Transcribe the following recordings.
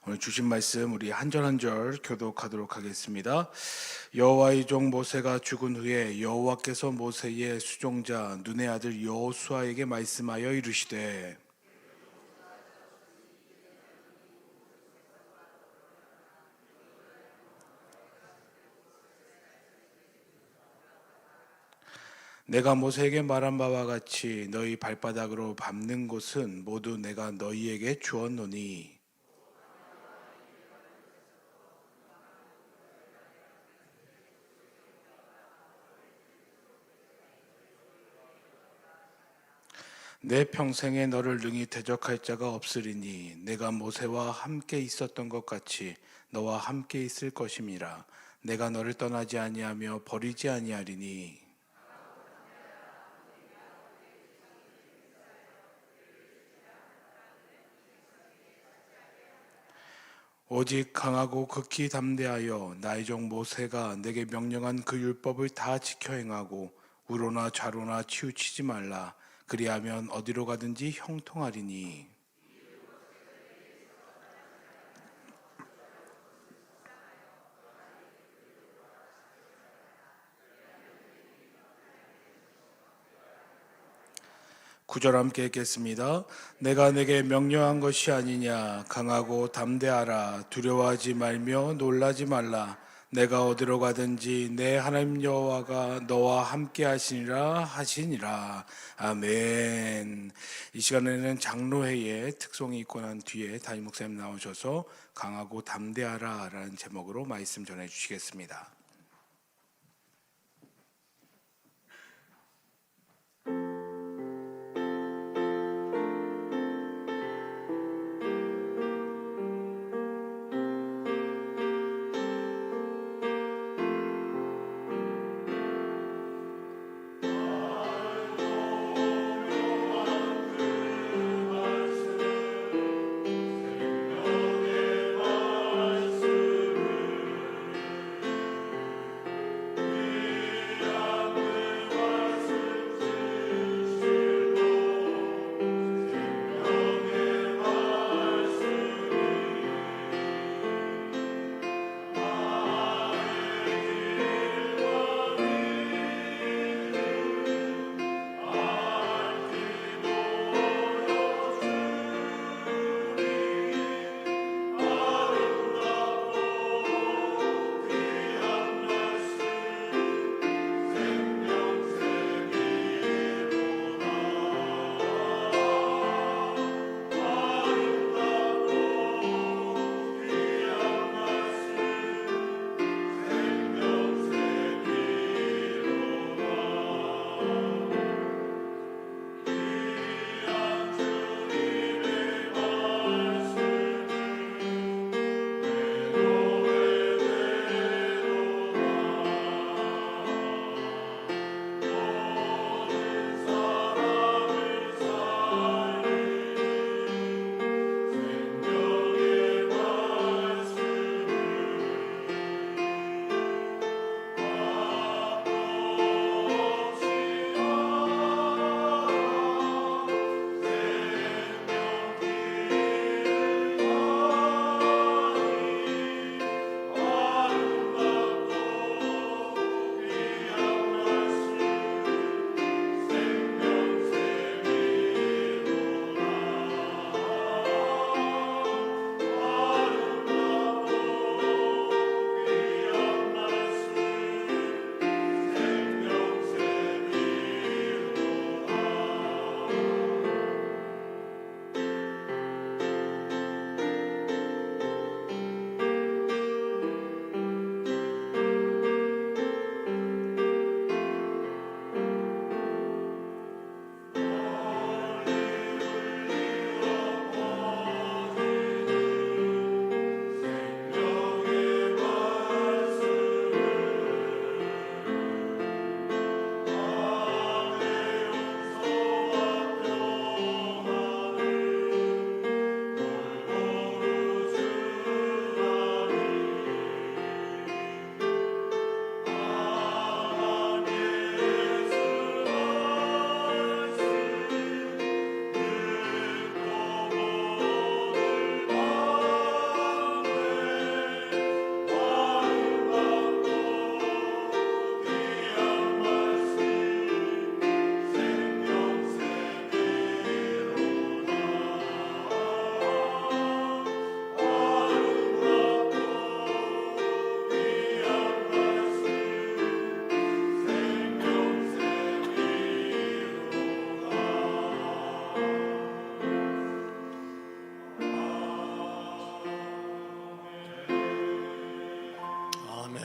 오늘 주신 말씀 우리 한 절 한 절 교독하도록 하겠습니다. 여호와의 종 모세가 죽은 후에 여호와께서 모세의 수종자 눈의 아들 여호수아에게 말씀하여 이르시되 내가 모세에게 말한 바와 같이 너희 발바닥으로 밟는 곳은 모두 내가 너희에게 주었노니 내 평생에 너를 능히 대적할 자가 없으리니 내가 모세와 함께 있었던 것 같이 너와 함께 있을 것임이라. 내가 너를 떠나지 아니하며 버리지 아니하리니 오직 강하고 극히 담대하여 나의 종 모세가 내게 명령한 그 율법을 다 지켜 행하고 우로나 좌로나 치우치지 말라. 그리하면 어디로 가든지 형통하리니. 구절 함께 읽겠습니다. 내가 내게 명령한 것이 아니냐. 강하고 담대하라. 두려워하지 말며 놀라지 말라. 내가 어디로 가든지 내 하나님 여호와가 너와 함께 하시니라. 아멘. 이 시간에는 장로회의 특송이 있고 난 뒤에 담임 목사님 나오셔서 강하고 담대하라 라는 제목으로 말씀 전해 주시겠습니다.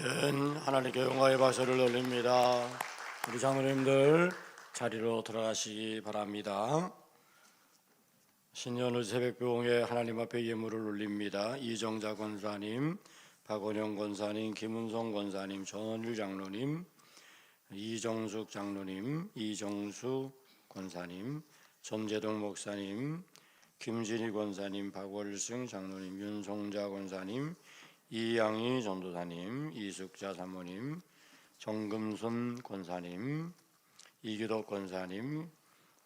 아멘. 하나님께 영광의 박수를 올립니다. 우리 장로님들 자리로 돌아가시기 바랍니다. 신년을 새벽병에 하나님 앞에 예물을 올립니다. 이정자 권사님, 박원영 권사님, 김은성 권사님, 전원일 장로님, 이정숙 장로님, 이정수 권사님, 전재동 목사님, 김진희 권사님, 박월승 장로님, 윤송자 권사님, 이양희 전도사님, 이숙자 사모님, 정금순 권사님, 이규덕 권사님,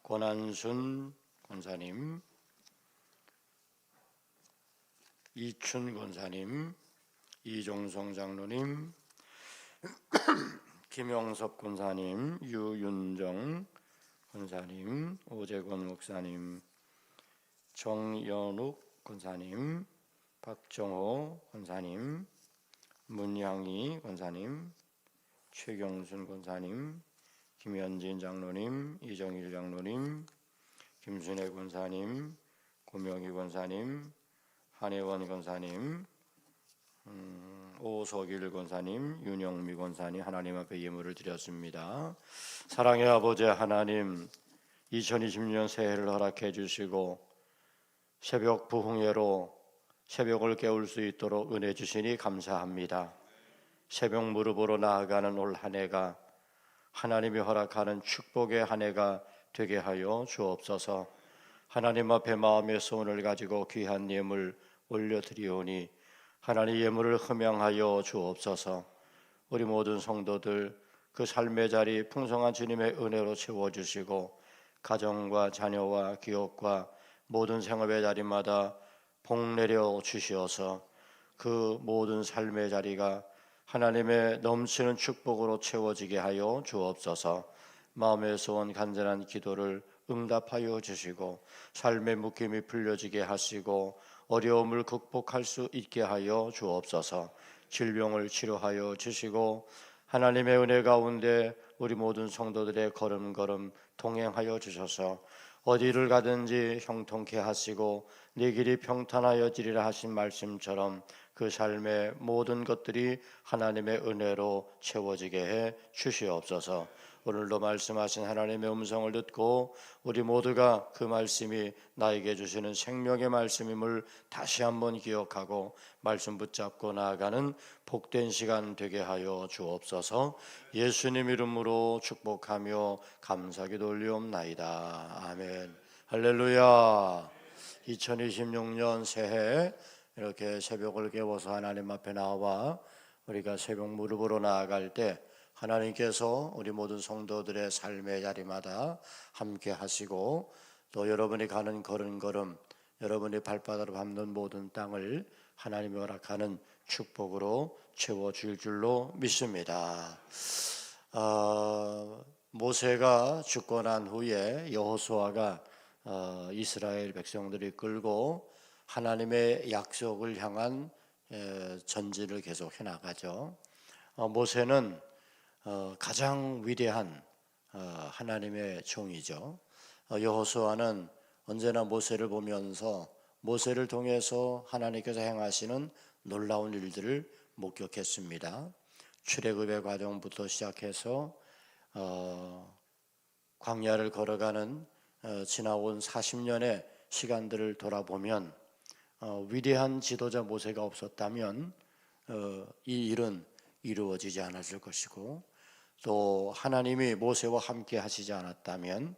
권한순 권사님, 이춘 권사님, 이종성 장로님, 김영섭 권사님, 유윤정 권사님, 오재권 목사님, 정연욱 권사님, 박정호 권사님, 문향희 권사님, 최경순 권사님, 김현진 장로님, 이정일 장로님, 김순애 권사님, 고명희 권사님, 한혜원 권사님, 오석일 권사님, 윤영미 권사님 하나님 앞에 예물을 드렸습니다. 사랑의 아버지 하나님, 2020년 새해를 허락해 주시고 새벽 부흥회로 새벽을 깨울 수 있도록 은혜 주시니 감사합니다. 새벽 무릎으로 나아가는 올 한 해가 하나님이 허락하는 축복의 한 해가 되게 하여 주옵소서. 하나님 앞에 마음의 소원을 가지고 귀한 예물 올려드리오니 하나님 예물을 흠양하여 주옵소서. 우리 모든 성도들 그 삶의 자리 풍성한 주님의 은혜로 채워주시고 가정과 자녀와 기업과 모든 생업의 자리마다 복 내려 주시어서 그 모든 삶의 자리가 하나님의 넘치는 축복으로 채워지게 하여 주옵소서. 마음의 소원 간절한 기도를 응답하여 주시고 삶의 묶임이 풀려지게 하시고 어려움을 극복할 수 있게 하여 주옵소서. 질병을 치료하여 주시고 하나님의 은혜 가운데 우리 모든 성도들의 걸음걸음 동행하여 주셔서 어디를 가든지 형통케 하시고 네 길이 평탄하여지리라 하신 말씀처럼 그 삶의 모든 것들이 하나님의 은혜로 채워지게 해 주시옵소서. 오늘도 말씀하신 하나님의 음성을 듣고 우리 모두가 그 말씀이 나에게 주시는 생명의 말씀임을 다시 한번 기억하고 말씀 붙잡고 나아가는 복된 시간 되게 하여 주옵소서. 예수님 이름으로 축복하며 감사기도 올리옵나이다. 아멘. 할렐루야. 2026년 새해 이렇게 새벽을 깨워서 하나님 앞에 나와 우리가 새벽 무릎으로 나아갈 때 하나님께서 우리 모든 성도들의 삶의 자리마다 함께 하시고 또 여러분이 가는 걸음걸음 여러분이 발바닥으로 밟는 모든 땅을 하나님이 허락하는 축복으로 채워줄 줄로 믿습니다. 모세가 죽고 난 후에 여호수아가 이스라엘 백성들이 끌고 하나님의 약속을 향한 전진을 계속 해나가죠. 모세는 가장 위대한 하나님의 종이죠. 여호수아는 언제나 모세를 보면서 모세를 통해서 하나님께서 행하시는 놀라운 일들을 목격했습니다. 출애굽의 과정부터 시작해서 광야를 걸어가는 지나온 40년의 시간들을 돌아보면 위대한 지도자 모세가 없었다면 이 일은 이루어지지 않았을 것이고 또 하나님이 모세와 함께 하시지 않았다면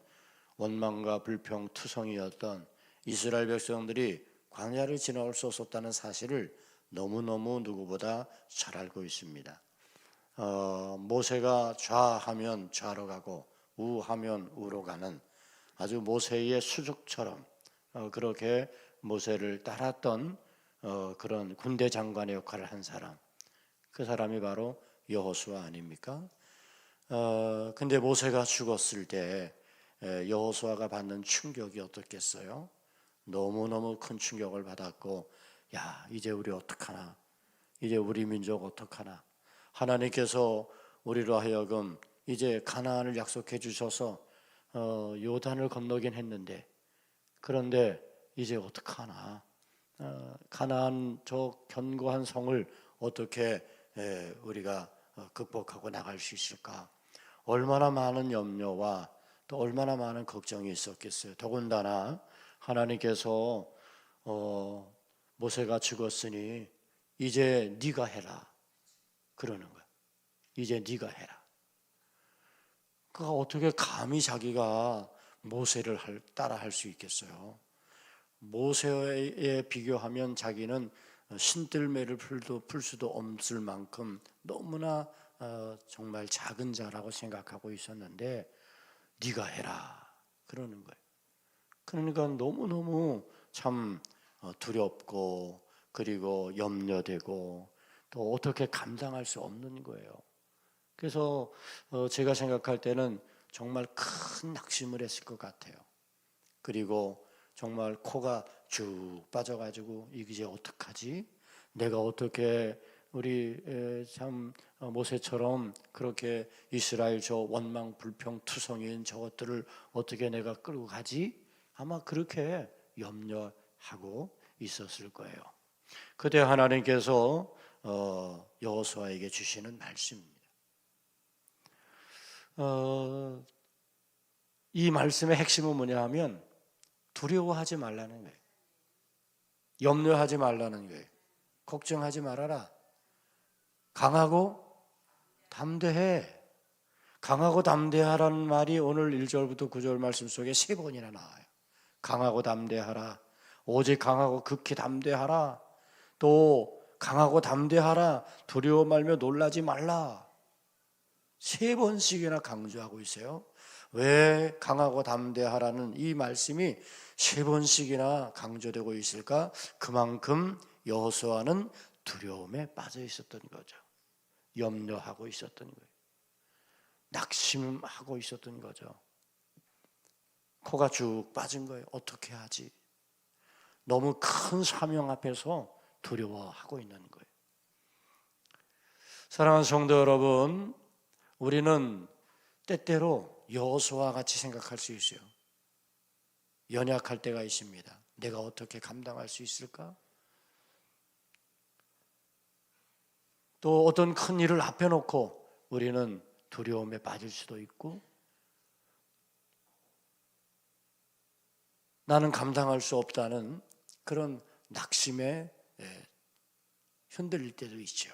원망과 불평투성이었던 이스라엘 백성들이 광야를 지나올 수 없었다는 사실을 너무너무 누구보다 잘 알고 있습니다. 모세가 좌하면 좌로 가고 우하면 우로 가는 아주 모세의 수족처럼 그렇게 모세를 따랐던 그런 군대 장관의 역할을 한 사람, 그 사람이 바로 여호수아 아닙니까? 근데 모세가 죽었을 때 여호수아가 받는 충격이 어떻겠어요? 너무너무 큰 충격을 받았고, 야, 이제 우리 어떡하나? 이제 우리 민족 어떡하나? 하나님께서 우리로 하여금 이제 가나안을 약속해 주셔서 요단을 건너긴 했는데, 그런데 이제 어떡하나? 가나안 저 견고한 성을 어떻게 우리가 극복하고 나갈 수 있을까? 얼마나 많은 염려와 또 얼마나 많은 걱정이 있었겠어요. 더군다나 하나님께서 모세가 죽었으니 이제 네가 해라 그러는 거야. 이제 네가 해라. 그가 어떻게 감히 자기가 모세를 따라 할 수 있겠어요? 모세에 비교하면 자기는 신들매를 풀 수도 없을 만큼 너무나 정말 작은 자라고 생각하고 있었는데 네가 해라 그러는 거예요. 그러니까 너무너무 참 두렵고 그리고 염려되고 또 어떻게 감당할 수 없는 거예요. 그래서 제가 생각할 때는 정말 큰 낙심을 했을 것 같아요. 그리고 정말 코가 쭉 빠져가지고 이제 어떡하지? 내가 어떻게 우리 참 모세처럼 그렇게 이스라엘 저 원망 불평 투성이인 저것들을 어떻게 내가 끌고 가지? 아마 그렇게 염려하고 있었을 거예요. 그때 하나님께서 여호수아에게 주시는 말씀입니다. 이 말씀의 핵심은 뭐냐 하면 두려워하지 말라는 거예요. 염려하지 말라는 거예요. 걱정하지 말아라. 강하고 담대해. 강하고 담대하라는 말이 오늘 1절부터 9절 말씀 속에 3번이나 나와요. 강하고 담대하라. 오직 강하고 극히 담대하라. 또 강하고 담대하라. 두려워 말며 놀라지 말라. 3번씩이나 강조하고 있어요. 왜 강하고 담대하라는 이 말씀이 3번씩이나 강조되고 있을까? 그만큼 여호수아는 두려움에 빠져 있었던 거죠. 염려하고 있었던 거예요. 낙심하고 있었던 거죠. 코가 쭉 빠진 거예요. 어떻게 하지? 너무 큰 사명 앞에서 두려워하고 있는 거예요. 사랑하는 성도 여러분, 우리는 때때로 여호수아와 같이 생각할 수 있어요. 연약할 때가 있습니다. 내가 어떻게 감당할 수 있을까? 또 어떤 큰 일을 앞에 놓고 우리는 두려움에 빠질 수도 있고 나는 감당할 수 없다는 그런 낙심에 흔들릴 때도 있죠.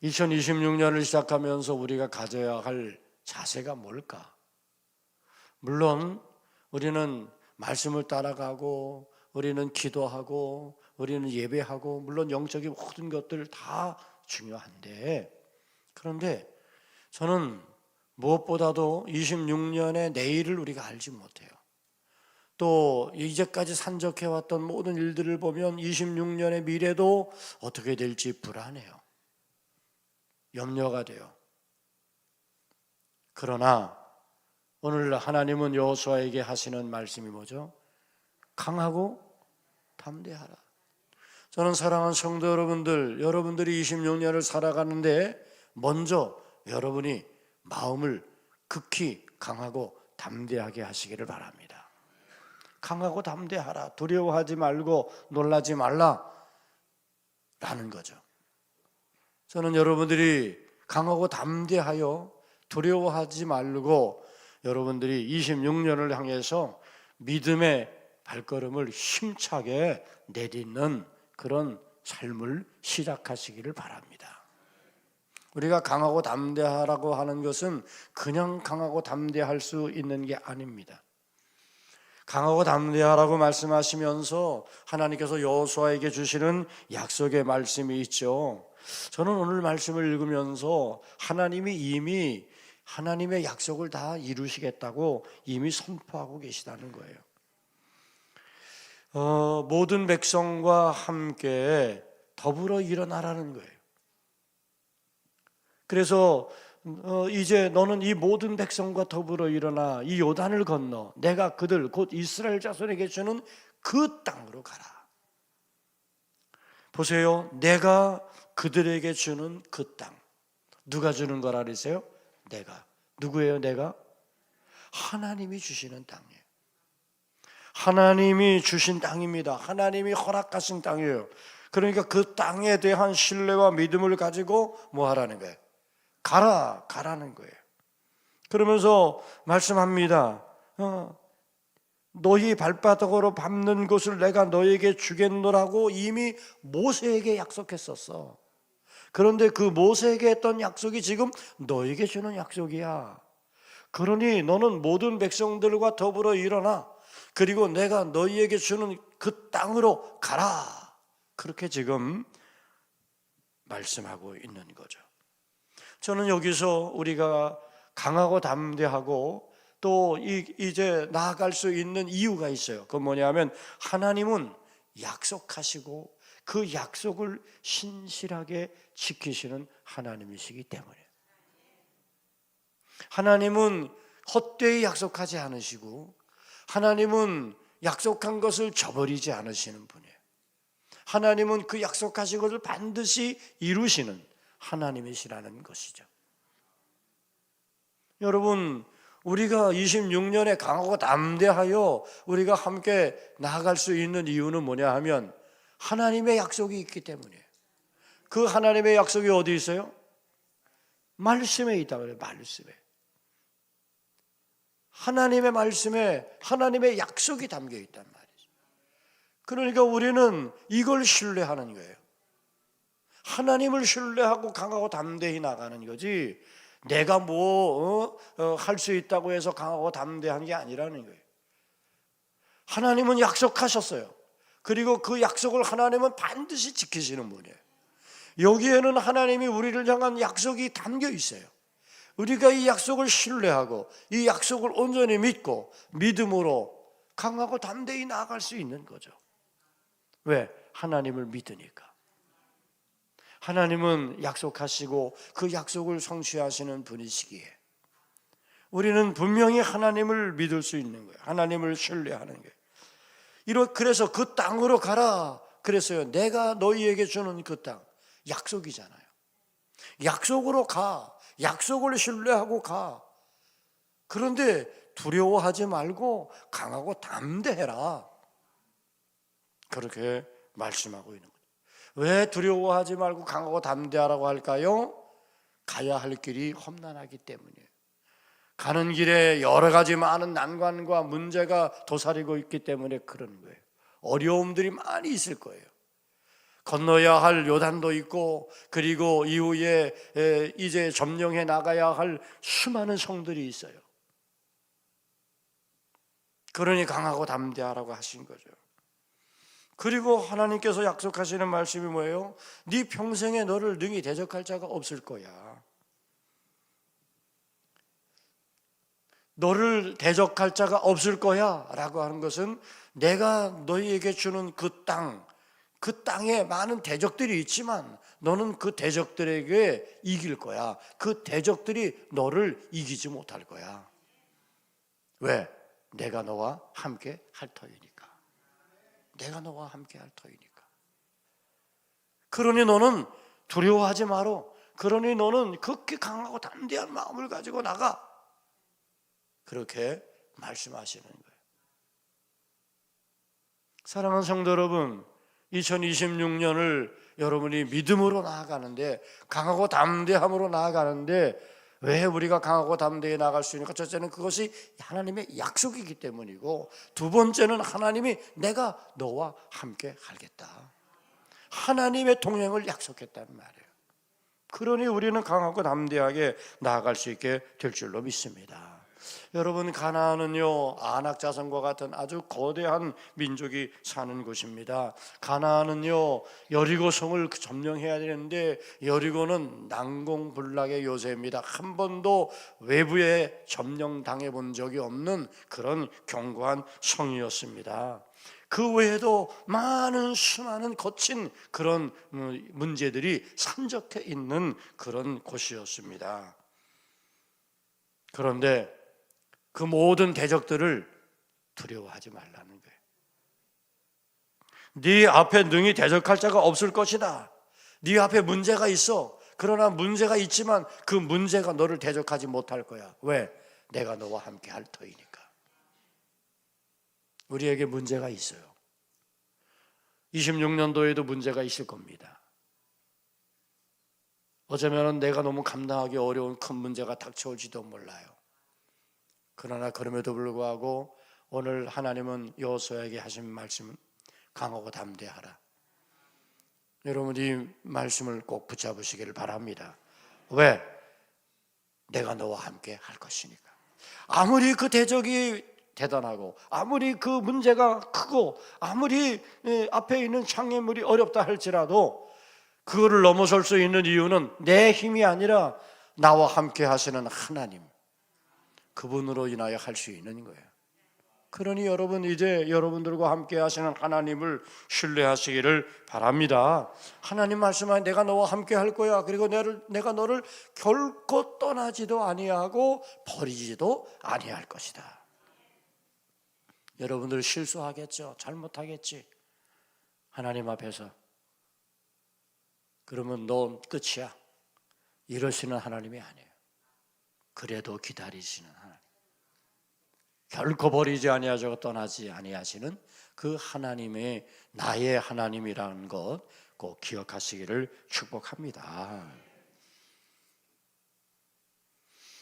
2026년을 시작하면서 우리가 가져야 할 자세가 뭘까? 물론 우리는 말씀을 따라가고 우리는 기도하고 우리는 예배하고 물론 영적인 모든 것들 다 중요한데 그런데 저는 무엇보다도 26년의 내일을 우리가 알지 못해요. 또 이제까지 산적해왔던 모든 일들을 보면 26년의 미래도 어떻게 될지 불안해요. 염려가 돼요. 그러나 오늘 하나님은 여호수아에게 하시는 말씀이 뭐죠? 강하고 담대하라. 저는 사랑하는 성도 여러분들, 여러분들이 26년을 살아가는데 먼저 여러분이 마음을 극히 강하고 담대하게 하시기를 바랍니다. 강하고 담대하라. 두려워하지 말고 놀라지 말라 라는 거죠. 저는 여러분들이 강하고 담대하여 두려워하지 말고 여러분들이 26년을 향해서 믿음의 발걸음을 힘차게 내딛는 그런 삶을 시작하시기를 바랍니다. 우리가 강하고 담대하라고 하는 것은 그냥 강하고 담대할 수 있는 게 아닙니다. 강하고 담대하라고 말씀하시면서 하나님께서 여호수아에게 주시는 약속의 말씀이 있죠. 저는 오늘 말씀을 읽으면서 하나님이 이미 하나님의 약속을 다 이루시겠다고 이미 선포하고 계시다는 거예요. 모든 백성과 함께 더불어 일어나라는 거예요. 그래서 이제 너는 이 모든 백성과 더불어 일어나 이 요단을 건너 내가 그들 곧 이스라엘 자손에게 주는 그 땅으로 가라. 보세요. 내가 그들에게 주는 그 땅. 누가 주는 거라 그랬어요? 내가. 누구예요? 내가? 하나님이 주시는 땅이에요. 하나님이 주신 땅입니다. 하나님이 허락하신 땅이에요. 그러니까 그 땅에 대한 신뢰와 믿음을 가지고 뭐 하라는 거예요? 가라는 거예요. 그러면서 말씀합니다. 너희 발바닥으로 밟는 것을 내가 너에게 주겠노라고 이미 모세에게 약속했었어. 그런데 그 모세에게 했던 약속이 지금 너에게 주는 약속이야. 그러니 너는 모든 백성들과 더불어 일어나, 그리고 내가 너희에게 주는 그 땅으로 가라. 그렇게 지금 말씀하고 있는 거죠. 저는 여기서 우리가 강하고 담대하고 또 이제 나아갈 수 있는 이유가 있어요. 그건 뭐냐면 하나님은 약속하시고 그 약속을 신실하게 지키시는 하나님이시기 때문에. 하나님은 헛되이 약속하지 않으시고 하나님은 약속한 것을 저버리지 않으시는 분이에요. 하나님은 그 약속하신 것을 반드시 이루시는 하나님이시라는 것이죠. 여러분, 우리가 26년에 강하고 담대하여 우리가 함께 나아갈 수 있는 이유는 뭐냐 하면 하나님의 약속이 있기 때문이에요. 그 하나님의 약속이 어디 있어요? 말씀에 있다고 해요. 말씀에. 하나님의 말씀에 하나님의 약속이 담겨 있단 말이죠. 그러니까 우리는 이걸 신뢰하는 거예요. 하나님을 신뢰하고 강하고 담대히 나가는 거지, 내가 할 수 있다고 해서 강하고 담대한 게 아니라는 거예요. 하나님은 약속하셨어요. 그리고 그 약속을 하나님은 반드시 지키시는 분이에요. 여기에는 하나님이 우리를 향한 약속이 담겨 있어요. 우리가 이 약속을 신뢰하고 이 약속을 온전히 믿고 믿음으로 강하고 담대히 나아갈 수 있는 거죠. 왜? 하나님을 믿으니까. 하나님은 약속하시고 그 약속을 성취하시는 분이시기에 우리는 분명히 하나님을 믿을 수 있는 거예요. 하나님을 신뢰하는 거예요. 그래서 그 땅으로 가라 그랬어요. 내가 너희에게 주는 그 땅, 약속이잖아요. 약속으로 가. 약속을 신뢰하고 가. 그런데 두려워하지 말고 강하고 담대해라. 그렇게 말씀하고 있는 거예요. 왜 두려워하지 말고 강하고 담대하라고 할까요? 가야 할 길이 험난하기 때문이에요. 가는 길에 여러 가지 많은 난관과 문제가 도사리고 있기 때문에 그런 거예요. 어려움들이 많이 있을 거예요. 건너야 할 요단도 있고, 그리고 이후에 이제 점령해 나가야 할 수많은 성들이 있어요. 그러니 강하고 담대하라고 하신 거죠. 그리고 하나님께서 약속하시는 말씀이 뭐예요? 네 평생에 너를 능히 대적할 자가 없을 거야. 너를 대적할 자가 없을 거야 라고 하는 것은 내가 너희에게 주는 그 땅에 많은 대적들이 있지만 너는 그 대적들에게 이길 거야. 그 대적들이 너를 이기지 못할 거야. 왜? 내가 너와 함께 할 터이니까. 내가 너와 함께 할 터이니까. 그러니 너는 두려워하지 마라. 그러니 너는 극히 강하고 담대한 마음을 가지고 나가. 그렇게 말씀하시는 거예요. 사랑하는 성도 여러분, 2026년을 여러분이 믿음으로 나아가는데, 강하고 담대함으로 나아가는데, 왜 우리가 강하고 담대히 나아갈 수 있는가? 첫째는 그것이 하나님의 약속이기 때문이고, 두 번째는 하나님이 내가 너와 함께 하겠다, 하나님의 동행을 약속했다는 말이에요. 그러니 우리는 강하고 담대하게 나아갈 수 있게 될 줄로 믿습니다. 여러분, 가나안은요, 아낙 자손과 같은 아주 거대한 민족이 사는 곳입니다. 가나안은요, 여리고성을 점령해야 되는데 여리고는 난공불락의 요새입니다. 한 번도 외부에 점령당해 본 적이 없는 그런 견고한 성이었습니다. 그 외에도 수많은 거친 그런 문제들이 산적해 있는 그런 곳이었습니다. 그런데 그 모든 대적들을 두려워하지 말라는 거예요. 네 앞에 능히 대적할 자가 없을 것이다. 네 앞에 문제가 있어. 그러나 문제가 있지만 그 문제가 너를 대적하지 못할 거야. 왜? 내가 너와 함께 할 터이니까. 우리에게 문제가 있어요. 26년도에도 문제가 있을 겁니다. 어쩌면 내가 너무 감당하기 어려운 큰 문제가 닥쳐올지도 몰라요. 그러나 그럼에도 불구하고 오늘 하나님은 여호수아에게 하신 말씀은 강하고 담대하라. 여러분 이 말씀을 꼭 붙잡으시기를 바랍니다. 왜? 내가 너와 함께 할 것이니까. 아무리 그 대적이 대단하고 아무리 그 문제가 크고 아무리 앞에 있는 장애물이 어렵다 할지라도 그거를 넘어설 수 있는 이유는 내 힘이 아니라 나와 함께 하시는 하나님, 그분으로 인하여 할 수 있는 거예요. 그러니 여러분 이제 여러분들과 함께 하시는 하나님을 신뢰하시기를 바랍니다. 하나님 말씀하니 내가 너와 함께 할 거야. 그리고 내가 너를 결코 떠나지도 아니하고 버리지도 아니할 것이다. 여러분들 실수하겠죠. 잘못하겠지. 하나님 앞에서. 그러면 넌 끝이야. 이러시는 하나님이 아니에요. 그래도 기다리시는 하나님. 결코 버리지 아니하시고 떠나지 아니하시는 그 하나님의 나의 하나님이라는 것 꼭 기억하시기를 축복합니다.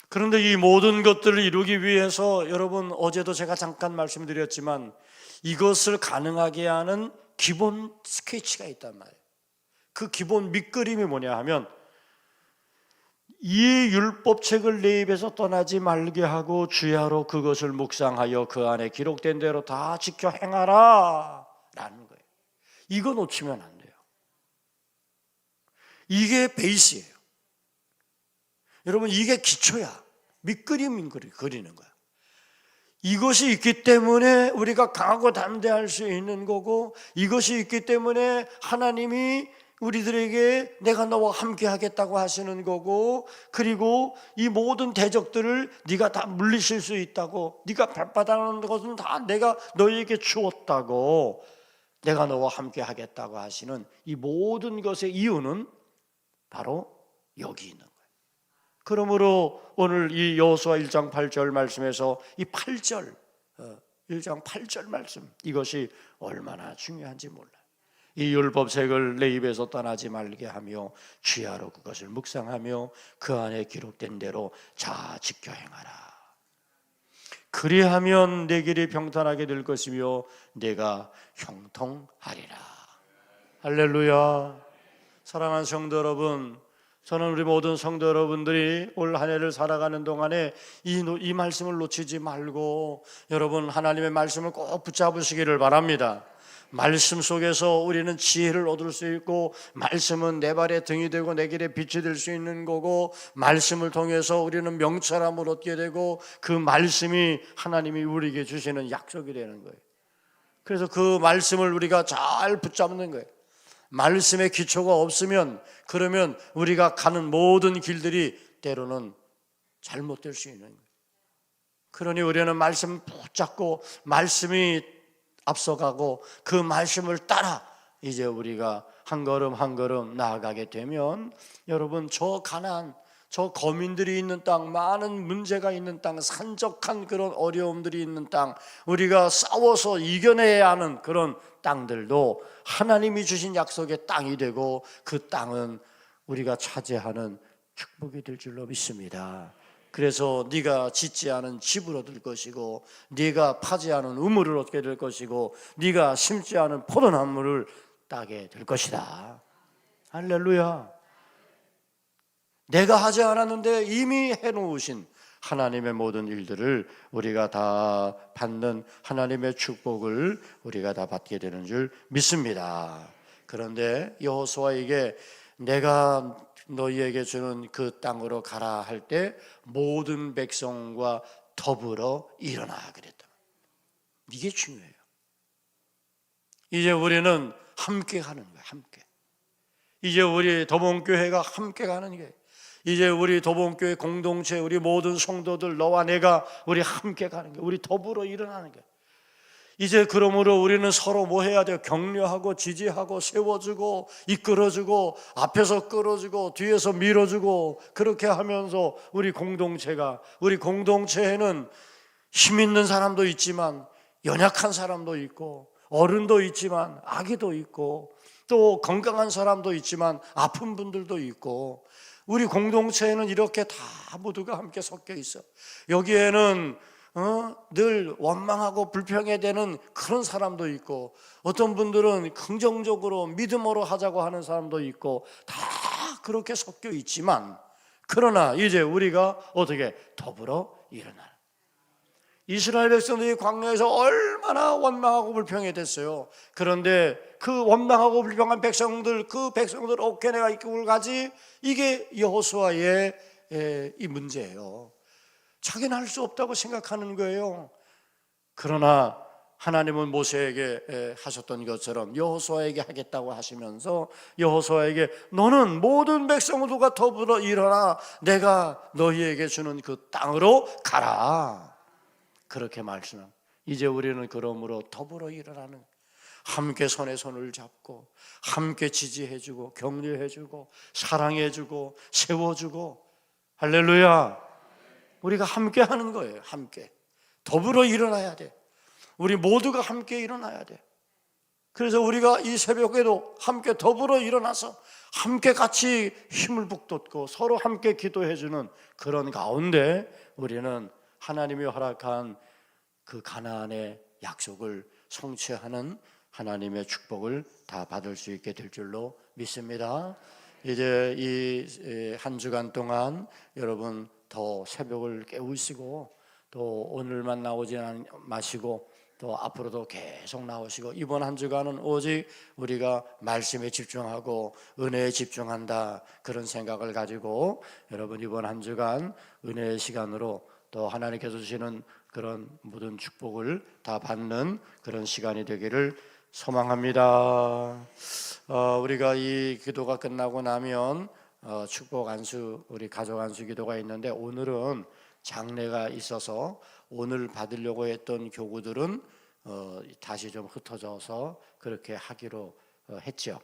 그런데 이 모든 것들을 이루기 위해서 여러분 어제도 제가 잠깐 말씀드렸지만 이것을 가능하게 하는 기본 스케치가 있단 말이에요. 그 기본 밑그림이 뭐냐 하면 이 율법책을 내 입에서 떠나지 말게 하고 주야로 그것을 묵상하여 그 안에 기록된 대로 다 지켜 행하라 라는 거예요. 이거 놓치면 안 돼요. 이게 베이스예요. 여러분 이게 기초야. 밑그림 그리는 거야. 이것이 있기 때문에 우리가 강하고 담대할 수 있는 거고 이것이 있기 때문에 하나님이 우리들에게 내가 너와 함께 하겠다고 하시는 거고 그리고 이 모든 대적들을 네가 다 물리칠 수 있다고 네가 발바닥하는 것은 다 내가 너에게 주었다고 내가 너와 함께 하겠다고 하시는 이 모든 것의 이유는 바로 여기 있는 거예요. 그러므로 오늘 이 여호수아 1장 8절 말씀에서 이 8절 1장 8절 말씀 이것이 얼마나 중요한지 몰라요. 이 율법책을 내 입에서 떠나지 말게 하며 주야로 그것을 묵상하며 그 안에 기록된 대로 자 지켜 행하라. 그리하면 내 길이 평탄하게 될 것이며 내가 형통하리라. 할렐루야. 사랑하는 성도 여러분, 저는 우리 모든 성도 여러분들이 올 한 해를 살아가는 동안에 이 말씀을 놓치지 말고 여러분 하나님의 말씀을 꼭 붙잡으시기를 바랍니다. 말씀 속에서 우리는 지혜를 얻을 수 있고 말씀은 내 발의 등이 되고 내 길에 빛이 될 수 있는 거고 말씀을 통해서 우리는 명철함을 얻게 되고 그 말씀이 하나님이 우리에게 주시는 약속이 되는 거예요. 그래서 그 말씀을 우리가 잘 붙잡는 거예요. 말씀의 기초가 없으면 그러면 우리가 가는 모든 길들이 때로는 잘못될 수 있는 거예요. 그러니 우리는 말씀 붙잡고 말씀이 앞서가고 그 말씀을 따라 이제 우리가 한 걸음 한 걸음 나아가게 되면 여러분 저 가나안 저 거민들이 있는 땅 많은 문제가 있는 땅 산적한 그런 어려움들이 있는 땅 우리가 싸워서 이겨내야 하는 그런 땅들도 하나님이 주신 약속의 땅이 되고 그 땅은 우리가 차지하는 축복이 될 줄로 믿습니다. 그래서 네가 짓지 않은 집을 얻을 것이고 네가 파지 않은 우물을 얻게 될 것이고 네가 심지 않은 포도나무를 따게 될 것이다. 할렐루야. 내가 하지 않았는데 이미 해놓으신 하나님의 모든 일들을 우리가 다 받는 하나님의 축복을 우리가 다 받게 되는 줄 믿습니다. 그런데 여호수아에게 내가 너희에게 주는 그 땅으로 가라 할 때 모든 백성과 더불어 일어나 그랬다. 이게 중요해요. 이제 우리는 함께 가는 거예요. 함께. 이제 우리 도봉교회가 함께 가는 거예요. 이제 우리 도봉교회 공동체 우리 모든 성도들 너와 내가 우리 함께 가는 거예요. 우리 더불어 일어나는 거예요. 이제 그러므로 우리는 서로 뭐 해야 돼요? 격려하고 지지하고 세워주고 이끌어주고 앞에서 끌어주고 뒤에서 밀어주고 그렇게 하면서 우리 공동체에는 힘 있는 사람도 있지만 연약한 사람도 있고 어른도 있지만 아기도 있고 또 건강한 사람도 있지만 아픈 분들도 있고 우리 공동체에는 이렇게 다 모두가 함께 섞여 있어. 여기에는 늘 원망하고 불평해되는 그런 사람도 있고 어떤 분들은 긍정적으로 믿음으로 하자고 하는 사람도 있고 다 그렇게 섞여 있지만 그러나 이제 우리가 어떻게 더불어 일어나. 이스라엘 백성들이 광야에서 얼마나 원망하고 불평해댔어요. 그런데 그 원망하고 불평한 백성들, 그 백성들 어깨 내가 이끌고 가지, 이게 여호수아의 이 문제예요. 자기는 할 수 없다고 생각하는 거예요. 그러나 하나님은 모세에게 하셨던 것처럼 여호수아에게 하겠다고 하시면서 여호수아에게 너는 모든 백성들과 더불어 일어나 내가 너희에게 주는 그 땅으로 가라. 그렇게 말씀합니다. 이제 우리는 그러므로 더불어 일어나는, 함께 손에 손을 잡고 함께 지지해주고 격려해주고 사랑해주고 세워주고, 할렐루야, 우리가 함께 하는 거예요. 함께 더불어 일어나야 돼. 우리 모두가 함께 일어나야 돼. 그래서 우리가 이 새벽에도 함께 더불어 일어나서 함께 같이 힘을 북돋고 서로 함께 기도해주는 그런 가운데 우리는 하나님이 허락한 그 가나안의 약속을 성취하는 하나님의 축복을 다 받을 수 있게 될 줄로 믿습니다. 이제 이 한 주간 동안 여러분 더 새벽을 깨우시고 또 오늘만 나오지 마시고 또 앞으로도 계속 나오시고, 이번 한 주간은 오직 우리가 말씀에 집중하고 은혜에 집중한다, 그런 생각을 가지고 여러분 이번 한 주간 은혜의 시간으로 또 하나님께서 주시는 그런 모든 축복을 다 받는 그런 시간이 되기를 소망합니다. 우리가 이 기도가 끝나고 나면 축복 안수, 우리 가족 안수 기도가 있는데 오늘은 장례가 있어서 오늘 받으려고 했던 교구들은 다시 좀 흩어져서 그렇게 하기로 했죠.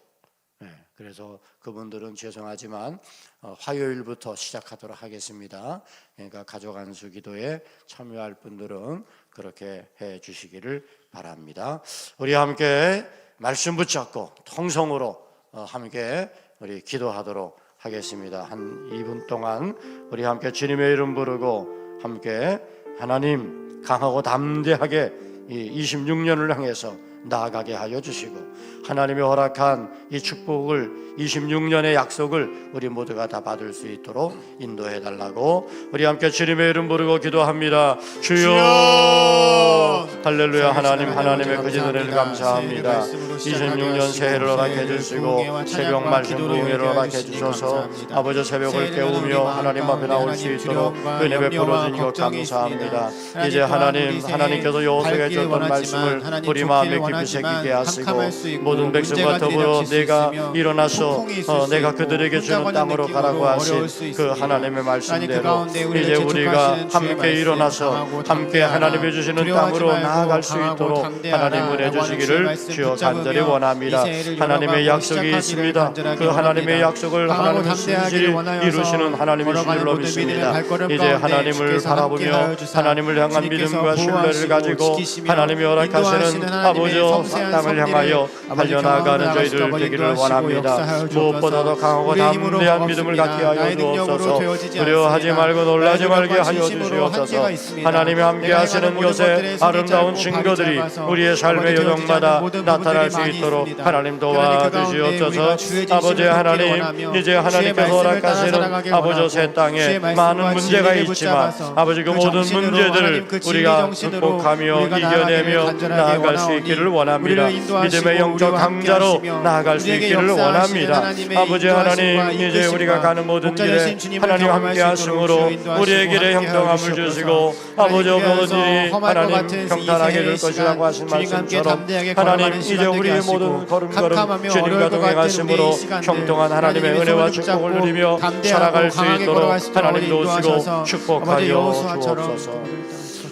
그래서 그분들은 죄송하지만 화요일부터 시작하도록 하겠습니다. 그러니까 가족 안수 기도에 참여할 분들은 그렇게 해 주시기를 바랍니다. 우리 함께 말씀 붙잡고 통성으로 함께 우리 기도하도록 하겠습니다. 한 2분 동안 우리 함께 주님의 이름 부르고 함께 하나님 강하고 담대하게 이 26년을 향해서 나아가게 하여 주시고 하나님이 허락한 이 축복을, 26년의 약속을 우리 모두가 다 받을 수 있도록 인도해 달라고 우리 함께 주님의 이름 부르고 기도합니다. 주여, 할렐루야. 하나님, 하나님의 거짓 은혜를 감사합니다. 26년 새해를 허락해 주시고 새벽 말씀 부흥회를 허락해 주셔서 아버지 새벽을 깨우며 하나님 앞에 나올 수 있도록 은혜 베풀어 주신 것 감사합니다. 이제 하나님께서 여호수아에게 줬던 말씀을 우리 마음에 깊이 새기게 하시고 모든 백성과 더불어 내가 일어나서 내가 그들에게 주는 땅으로 가라고 하신 그 하나님의 말씀대로 이제 우리가 함께 일어나서 함께 하나님이 주시는 땅으로 나아갈 수 있도록 하나님 은혜 주시기를 주여 간절히 원합니다. 하나님의 약속이 있습니다. 그 하나님의 약속을 하나님은 신실히 이루시는 하나님이신 줄로 믿습니다. 이제 하나님을 바라보며 하나님을 향한 믿음과 신뢰를 가지고 하나님이 허락하시는 아버지 땅을 향하여 달려나가는 저희들 되기를 원합니다. 무엇보다도 강하고 담대한 믿음을 갖게 하여 주옵소서. 두려워하지 말고 놀라지 말게 하여 주시옵소서. 하나님이 함께 하시는 것에 아름다운 증거들이 우리의 삶의 여정마다 나타날 수 있도록 하나님 도와주시옵소서. 아버지 하나님, 이제 하나님께서 허락하시는 아버지 새 땅에 많은 문제가 있지만 아버지 그 모든 문제들을 우리가 극복하며 이겨내며 나아갈 수 있기를 원합니다. 믿음의 영적 강자로 나아갈 수 있기를 원합니다. 아버지 하나님, 이제 우리가 가는 모든 길에 하나님 함께 하심으로 우리의 길에 형통함을 주시고 아버지 모든 일이 하나님 평탄하게 될 것이라고 하신 말씀처럼 하나님 이제 우리의 모든 걸음걸음 주님과 동행하심으로 형통한 하나님의 은혜와 축복을 누리며 살아갈 수 있도록 하나님 도우시고 축복하여 주옵소서.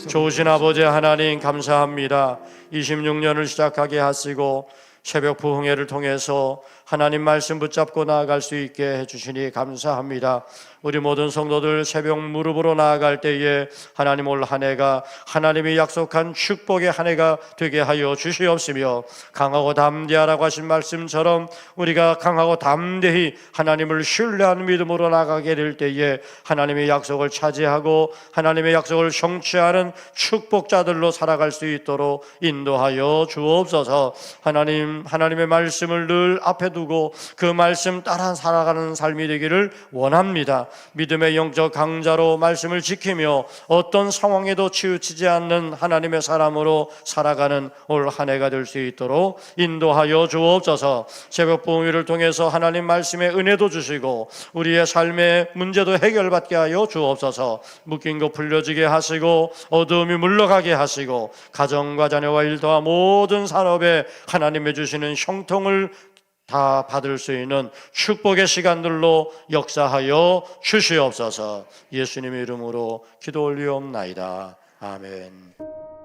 좋으신 아버지 하나님 감사합니다. 26년을 시작하게 하시고 새벽 부흥회를 통해서 하나님 말씀 붙잡고 나아갈 수 있게 해주시니 감사합니다. 우리 모든 성도들 새벽 무릎으로 나아갈 때에 하나님 올 한 해가 하나님이 약속한 축복의 한 해가 되게 하여 주시옵시며, 강하고 담대하라고 하신 말씀처럼 우리가 강하고 담대히 하나님을 신뢰하는 믿음으로 나가게 될 때에 하나님의 약속을 차지하고 하나님의 약속을 성취하는 축복자들로 살아갈 수 있도록 인도하여 주옵소서. 하나님의 말씀을 늘 앞에 두고 그 말씀 따라 살아가는 삶이 되기를 원합니다. 믿음의 영적 강자로 말씀을 지키며 어떤 상황에도 치우치지 않는 하나님의 사람으로 살아가는 올 한 해가 될 수 있도록 인도하여 주옵소서. 새벽 부흥회를 통해서 하나님 말씀의 은혜도 주시고 우리의 삶의 문제도 해결받게 하여 주옵소서. 묶인 것 풀려지게 하시고 어두움이 물러가게 하시고 가정과 자녀와 일터와 모든 산업에 하나님의 주시는 형통을 다 받을 수 있는 축복의 시간들로 역사하여 주시옵소서. 예수님의 이름으로 기도 올리옵나이다. 아멘.